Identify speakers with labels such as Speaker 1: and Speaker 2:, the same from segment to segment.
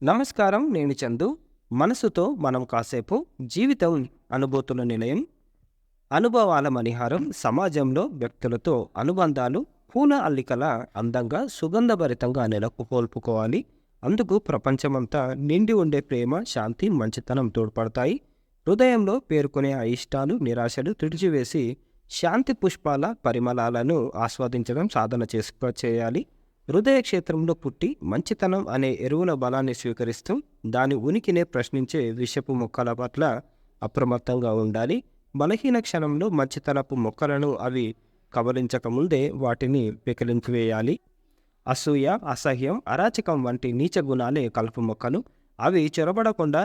Speaker 1: నమస్కారం. నేను చందు. మనసుతో మనం కాసేపు జీవితం అనుభూతుల నిలయం, అనుభవాల మణిహారం. సమాజంలో వ్యక్తులతో అనుబంధాలు పూల అల్లికల అందంగా సుగంధభరితంగా నెలకొల్పుకోవాలి. అందుకు ప్రపంచమంతా నిండి ఉండే ప్రేమ, శాంతి, మంచితనం తోడ్పడతాయి. హృదయంలో పేరుకునే అయిష్టాలు, నిరాశలు తుడిచివేసి శాంతి పుష్పాల పరిమళాలను ఆస్వాదించడం సాధన చేయాలి. హృదయ క్షేత్రంలో పుట్టి మంచితనం అనే ఎరువుల బలాన్ని స్వీకరిస్తూ దాని ఉనికినే ప్రశ్నించే విషపు మొక్కల పట్ల అప్రమత్తంగా ఉండాలి. బలహీన క్షణంలో మంచితనపు మొక్కలను అవి కబలించకముందే వాటిని పెకిలించివేయాలి. అసూయ, అసహ్యం, అరాచకం వంటి నీచ గుణాలే కలుపు మొక్కలు. అవి చొరబడకుండా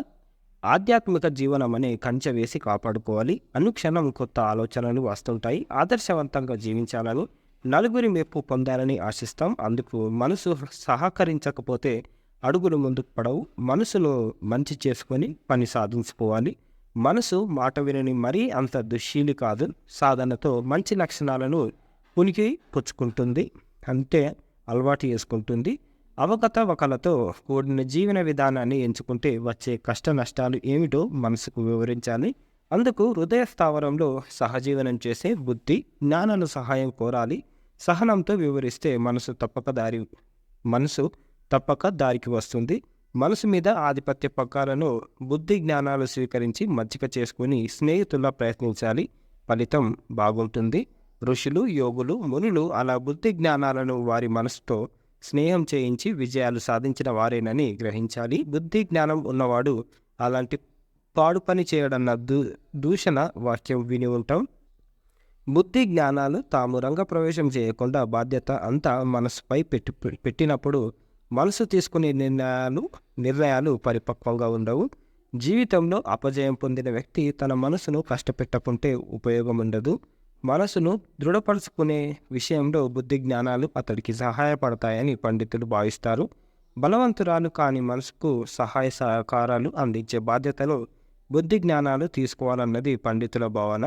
Speaker 1: ఆధ్యాత్మిక జీవనం అనే కంచె వేసి కాపాడుకోవాలి. అనుక్షణం కొత్త ఆలోచనలు వస్తుంటాయి. ఆదర్శవంతంగా జీవించాలని, నలుగురి మెప్పు పొందాలని ఆశిస్తాం. అందుకు మనసు సహకరించకపోతే అడుగులు ముందుకు పడవు. మనసులో మంచి చేసుకొని పని సాధించుకోవాలి. మనసు మాట వినని మరీ అంత దుశ్శీలి కాదు. సాధనతో మంచి లక్షణాలను పునికి పుచ్చుకుంటుంది, అంటే అలవాటు చేసుకుంటుంది. అవకతవకలతో కూడిన జీవన విధానాన్ని ఎంచుకుంటే వచ్చే కష్ట నష్టాలు ఏమిటో మనసుకు వివరించాలి. అందుకు హృదయ స్థావరంలో సహజీవనం చేసే బుద్ధి, జ్ఞానాల సహాయం కోరాలి. సహనంతో వివరిస్తే మనసు తప్పక దారికి వస్తుంది. మనసు మీద ఆధిపత్య పక్కాలను బుద్ధి జ్ఞానాలు స్వీకరించి మచ్చిక చేసుకుని స్నేహితుల్లా ప్రయత్నించాలి. ఫలితం బాగుంటుంది. ఋషులు, యోగులు, మునులు అలా బుద్ధి జ్ఞానాలను వారి మనసుతో స్నేహం చేయించి విజయాలు సాధించిన వారేనని గ్రహించాలి. బుద్ధి జ్ఞానం ఉన్నవాడు అలాంటి పాడు పని చేయడన్న దూషణ వాక్యం విని ఉంటాం. బుద్ధి జ్ఞానాలు తాము రంగప్రవేశం చేయకుండా బాధ్యత అంతా మనసుపై పెట్టినప్పుడు మనసు తీసుకునే నిర్ణయాలు పరిపక్వంగా ఉండవు. జీవితంలో అపజయం పొందిన వ్యక్తి తన మనసును కష్టపెట్టకుంటే ఉపయోగం ఉండదు. మనసును దృఢపరుచుకునే విషయంలో బుద్ధి జ్ఞానాలు అతడికి సహాయపడతాయని పండితులు భావిస్తారు. బలవంతురాలు కాని మనసుకు సహాయ సహకారాలు అందించే బాధ్యతను బుద్ధి జ్ఞానాలు తీసుకోవాలన్నది పండితుల భావన.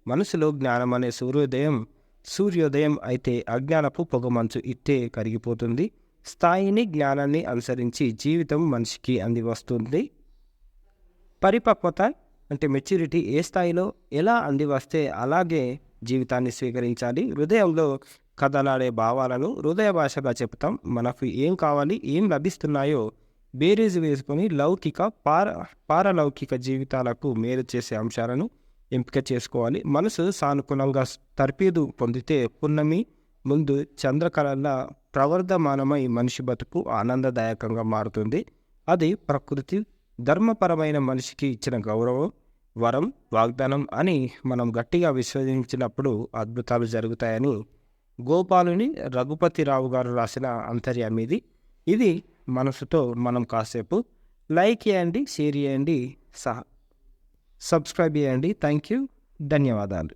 Speaker 1: మనసులో జ్ఞానం అనే సూర్యోదయం అయితే అజ్ఞానపు పొగమంచు ఇట్టే కరిగిపోతుంది. స్థాయిని, జ్ఞానాన్ని అనుసరించి జీవితం మనిషికి అంది వస్తుంది. పరిపక్వత అంటే మెచ్యూరిటీ ఏ స్థాయిలో ఎలా అంది వస్తే అలాగే జీవితాన్ని స్వీకరించాలి. హృదయంలో కదలాడే భావాలను హృదయ భాషగా చెప్తాం. మనకు ఏం కావాలి, ఏం లభిస్తున్నాయో బేరీజు వేసుకొని లౌకిక, పారలౌకిక జీవితాలకు మేలు చేసే అంశాలను ఎంపిక చేసుకోవాలి. మనసు సానుకూలంగా తర్పీదు పొందితే పున్నమి ముందు చంద్రకళలా ప్రవర్ధమానమై మనిషి బతుకు ఆనందదాయకంగా మారుతుంది. అది ప్రకృతి ధర్మపరమైన మనిషికి ఇచ్చిన గౌరవం, వరం, వాగ్దానం అని మనం గట్టిగా విశ్వసించినప్పుడు అద్భుతాలు జరుగుతాయని గోపాలుని రఘుపతిరావు గారు రాసిన అంతర్యామిది. ఇది మనసుతో మనం కాసేపు. లైక్ చేయండి, షేర్ చేయండి, సబ్స్క్రైబ్ చేయండి. Thank you. ధన్యవాదాలు.